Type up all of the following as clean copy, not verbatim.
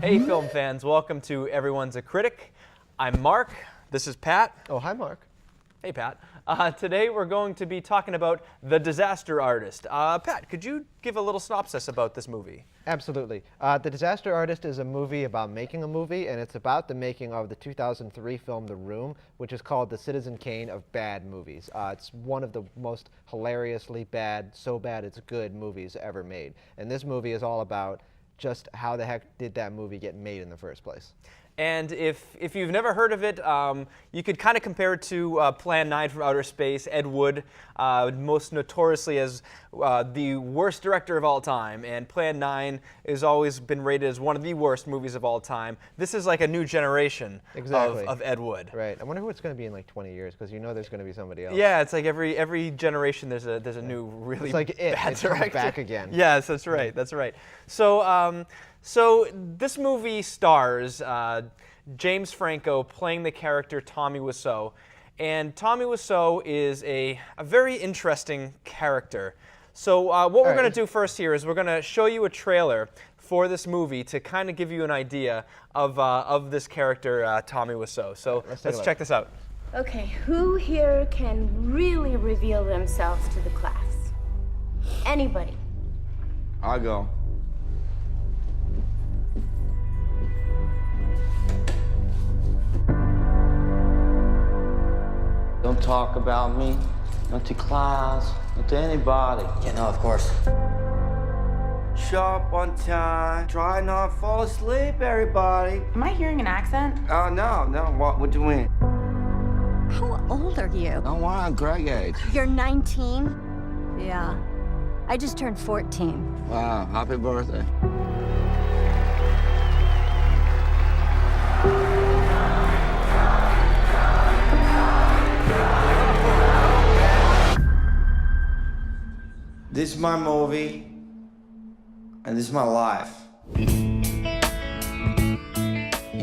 Hey film fans, welcome to Everyone's a Critic. I'm Mark, this is Pat. Oh, hi Mark. Hey Pat. Today we're going to be talking about The Disaster Artist. Pat, could you give a little synopsis about this movie? Absolutely. The Disaster Artist is a movie about making a movie, and it's about the making of the 2003 film The Room, which is called the Citizen Kane of bad movies. It's one of the most hilariously bad, so bad it's good movies ever made. And this movie is all about just how the heck did that movie get made in the first place. And if you've never heard of it, you could kind of compare it to Plan 9 from Outer Space, Ed Wood, most notoriously as the worst director of all time. And Plan 9 has always been rated as one of the worst movies of all time. This is like a new generation of Ed Wood. Right. I wonder who it's going to be in like 20 years, because you know there's going to be somebody else. Yeah, it's like every generation there's a new really it's like bad it director. comes back again. Yes, that's right. That's right. So this movie stars James Franco playing the character Tommy Wiseau. And Tommy Wiseau is a very interesting character. So what we're going to do first here is we're going to show you a trailer for this movie to kind of give you an idea of this character, Tommy Wiseau. So let's check this out. Okay, who here can really reveal themselves to the class? Anybody? I'll go. Don't talk about me, not to class, not to anybody. Yeah, no, of course. Sharp on time, try not to fall asleep, everybody. Am I hearing an accent? No, what you mean? How old are you? No, I'm Greg age. You're 19? Yeah. I just turned 14. Wow, happy birthday. This is my movie, and this is my life. You're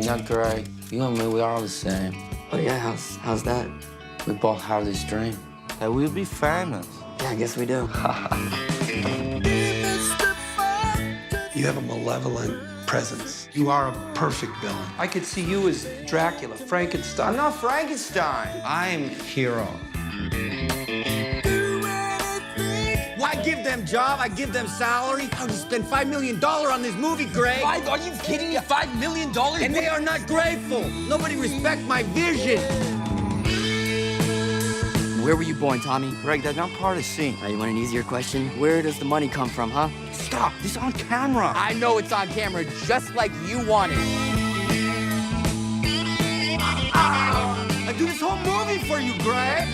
not great. You and me, we are all the same. Oh yeah, how's that? We both have this dream that we'll be famous. Yeah, I guess we do. You have a malevolent presence. You are a perfect villain. I could see you as Dracula, Frankenstein. I'm not Frankenstein. I'm hero. I give them job, I give them salary. I'll just spend $5 million on this movie, Greg. Are you kidding me? $5 million? And they are not grateful. Nobody respects my vision. Where were you born, Tommy? Greg, that's not part of the scene. You want an easier question? Where does the money come from, huh? Stop, this is on camera. I know it's on camera, just like you want it. I do this whole movie for you, Greg.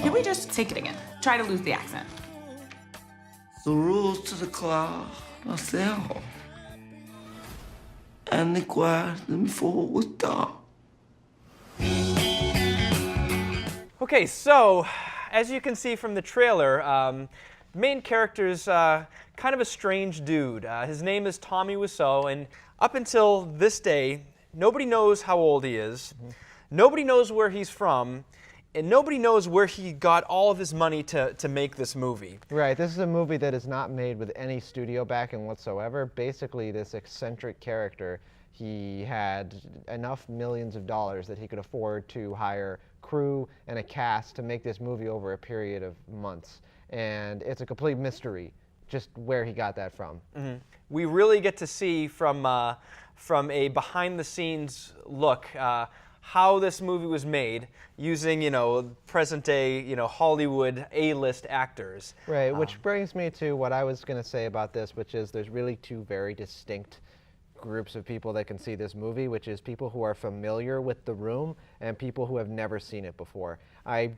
Can we just take it again? Try to lose the accent. The rules to the club are simple. And the quiet before we start. Okay, so as you can see from the trailer, the main character's kind of a strange dude. His name is Tommy Wiseau, and up until this day, nobody knows how old he is. Nobody knows where he's from. And nobody knows where he got all of his money to make this movie. Right, this is a movie that is not made with any studio backing whatsoever. Basically, this eccentric character, he had enough millions of dollars that he could afford to hire crew and a cast to make this movie over a period of months. And it's a complete mystery just where he got that from. Mm-hmm. We really get to see from a behind-the-scenes look how this movie was made using, present-day, Hollywood A-list actors. Right, which brings me to what I was going to say about this, which is there's really two very distinct groups of people that can see this movie, which is people who are familiar with The Room and people who have never seen it before. I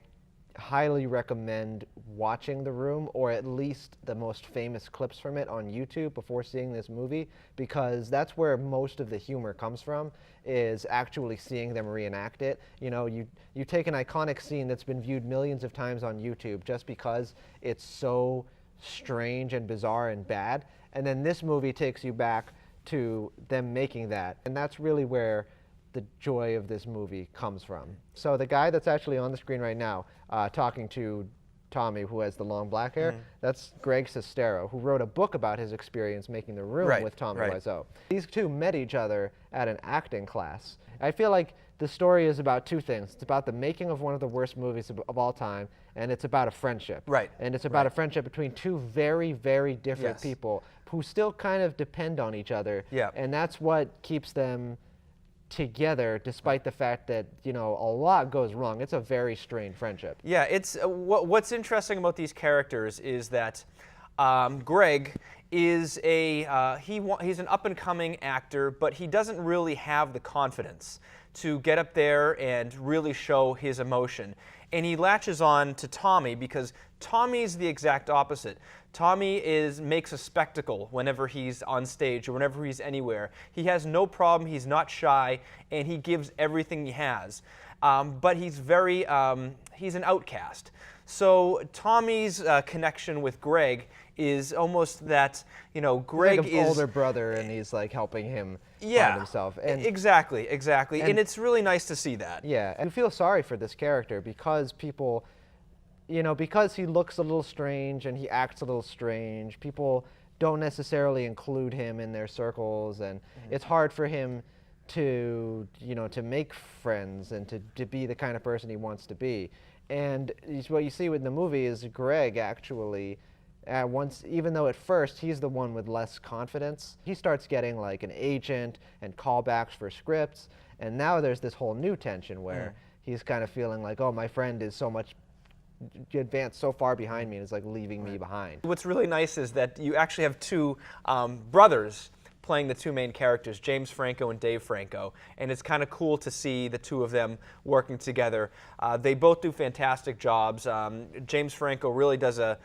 highly recommend watching The Room, or at least the most famous clips from it on YouTube before seeing this movie, because that's where most of the humor comes from, is actually seeing them reenact it. You take an iconic scene that's been viewed millions of times on YouTube just because it's so strange and bizarre and bad, and then this movie takes you back to them making that, and that's really where the joy of this movie comes from. So the guy that's actually on the screen right now talking to Tommy, who has the long black hair, that's Greg Sestero, who wrote a book about his experience making The Room with Tommy Wiseau. These two met each other at an acting class. I feel like the story is about two things. It's about the making of one of the worst movies of all time, and it's about a friendship. And it's about a friendship between two very, very different people who still kind of depend on each other. And that's what keeps them together, despite the fact that, you know, a lot goes wrong. It's a very strained friendship. Yeah, it's what's interesting about these characters is that Greg is he's an up-and-coming actor, but he doesn't really have the confidence to get up there and really show his emotion. And he latches on to Tommy because Tommy's the exact opposite. Tommy makes a spectacle whenever he's on stage or whenever he's anywhere. He has no problem, he's not shy, and he gives everything he has. But he's he's an outcast. So Tommy's connection with Greg is almost that, you know, Greg like is an older brother, and he's like helping him find himself. And exactly. And it's really nice to see that. Yeah, and you feel sorry for this character because people, you know, because he looks a little strange and he acts a little strange, people don't necessarily include him in their circles, and it's hard for him to, you know, to make friends and to be the kind of person he wants to be. And what you see in the movie is Greg actually, even though at first he's the one with less confidence, he starts getting like an agent and callbacks for scripts, and now there's this whole new tension where he's kind of feeling like, oh, my friend is so much advanced so far behind me and is like leaving me behind. What's really nice is that you actually have two brothers playing the two main characters, James Franco and Dave Franco, and it's kind of cool to see the two of them working together. They both do fantastic jobs. James Franco really does a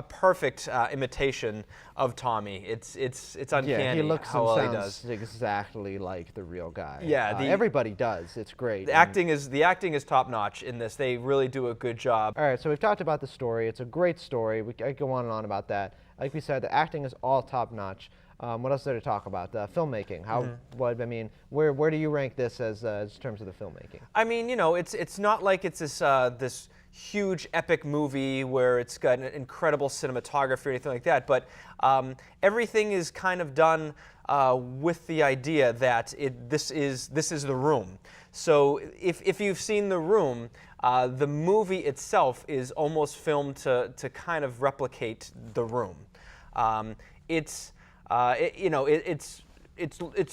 perfect imitation of Tommy. It's uncanny. Yeah, he looks how and well sounds exactly like the real guy. Yeah, everybody does. It's great. The acting is top notch in this. They really do a good job. All right, so we've talked about the story. It's a great story. I could go on and on about that. Like we said, the acting is all top notch. What else is there to talk about? Filmmaking. Where do you rank this as in terms of the filmmaking? I mean, you know, it's not like it's this huge epic movie where it's got an incredible cinematography or anything like that, but everything is kind of done with the idea that this is The Room. So if you've seen The Room, the movie itself is almost filmed to kind of replicate The Room. It's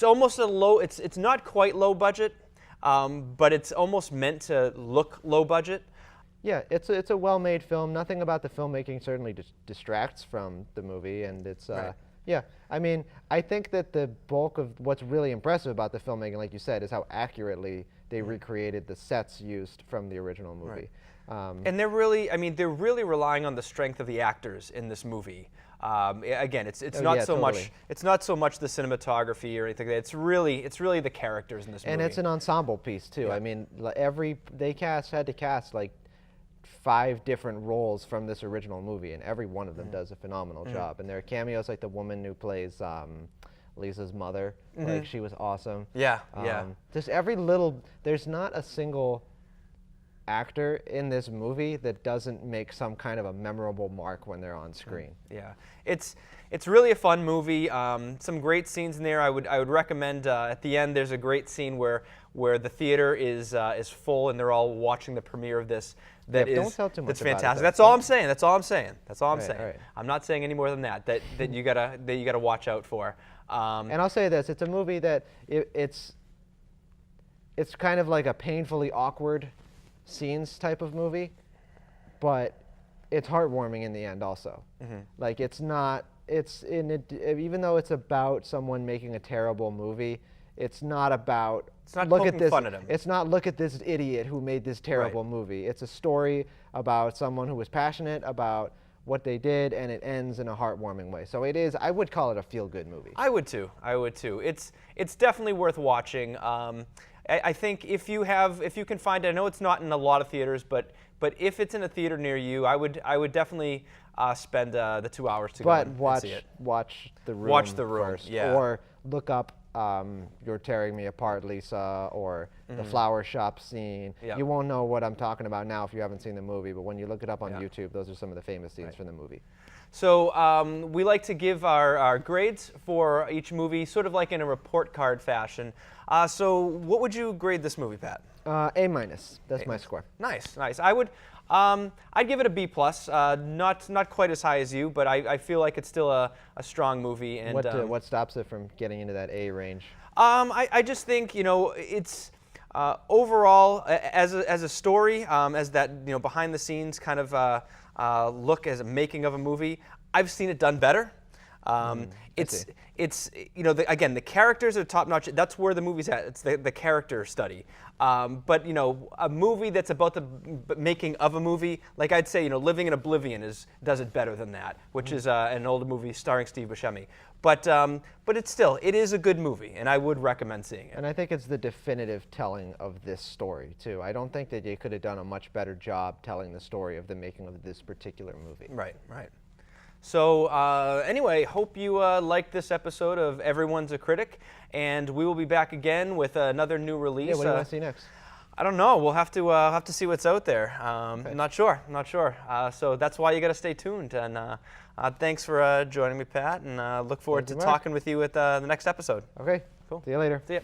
almost a low. It's not quite low budget, but it's almost meant to look low budget. Yeah, it's a well-made film. Nothing about the filmmaking certainly distracts from the movie, and it's yeah. I mean, I think that the bulk of what's really impressive about the filmmaking, like you said, is how accurately they recreated the sets used from the original movie. And they're really relying on the strength of the actors in this movie. Again, it's not so much the cinematography or anything. It's really the characters in this movie. And it's an ensemble piece too. I mean, they had to cast like 5 different roles from this original movie, and every one of them does a phenomenal job. And there are cameos like the woman who plays Lisa's mother. Like, she was awesome. Yeah. Just there's not a single actor in this movie that doesn't make some kind of a memorable mark when they're on screen. Yeah, it's really a fun movie. Some great scenes in there. I would recommend at the end. There's a great scene where the theater is full and they're all watching the premiere of this. Don't tell too much that's about fantastic. it, That's all I'm saying. That's all I'm saying. All right. I'm not saying any more than that. That you gotta watch out for. And I'll say this: it's a movie that it's kind of like a painfully awkward scenes type of movie, but it's heartwarming in the end also. Like, even though it's about someone making a terrible movie, it's not about poking fun at him. It's not look at this idiot who made this terrible movie. It's a story about someone who was passionate about what they did, and it ends in a heartwarming way. So I would call it a feel-good movie. I would too. It's definitely worth watching. I think if you can find it, I know it's not in a lot of theaters, but if it's in a theater near you, I would definitely spend the 2 hours to go and see it. Watch The Room. Watch The Room, first, yeah. Or look up You're Tearing Me Apart, Lisa, or the flower shop scene. Yep. You won't know what I'm talking about now if you haven't seen the movie, but when you look it up on Yeah. YouTube, those are some of the famous scenes from the movie. So we like to give our grades for each movie sort of like in a report card fashion. So what would you grade this movie, Pat? A minus. That's my score. Nice, nice. I would, I'd give it a B plus. Not quite as high as you, but I feel like it's still a strong movie. And What stops it from getting into that A range? I just think it's overall as a story, as that behind the scenes kind of look as a making of a movie. I've seen it done better. It's again, the characters are top notch. That's where the movie's at. It's the character study. But a movie that's about the making of a movie, like I'd say, Living in Oblivion does it better than that, which is an older movie starring Steve Buscemi. But it is a good movie, and I would recommend seeing it. And I think it's the definitive telling of this story too. I don't think that they could have done a much better job telling the story of the making of this particular movie. Right, right. So anyway, hope you liked this episode of Everyone's a Critic, and we will be back again with another new release. Yeah, what do you want to see next? I don't know. We'll have to see what's out there. Okay. Not sure. So that's why you got to stay tuned. And thanks for joining me, Pat, and look forward to Thank you, Mark. talking with you at the next episode. Okay, Cool. See you later. See ya.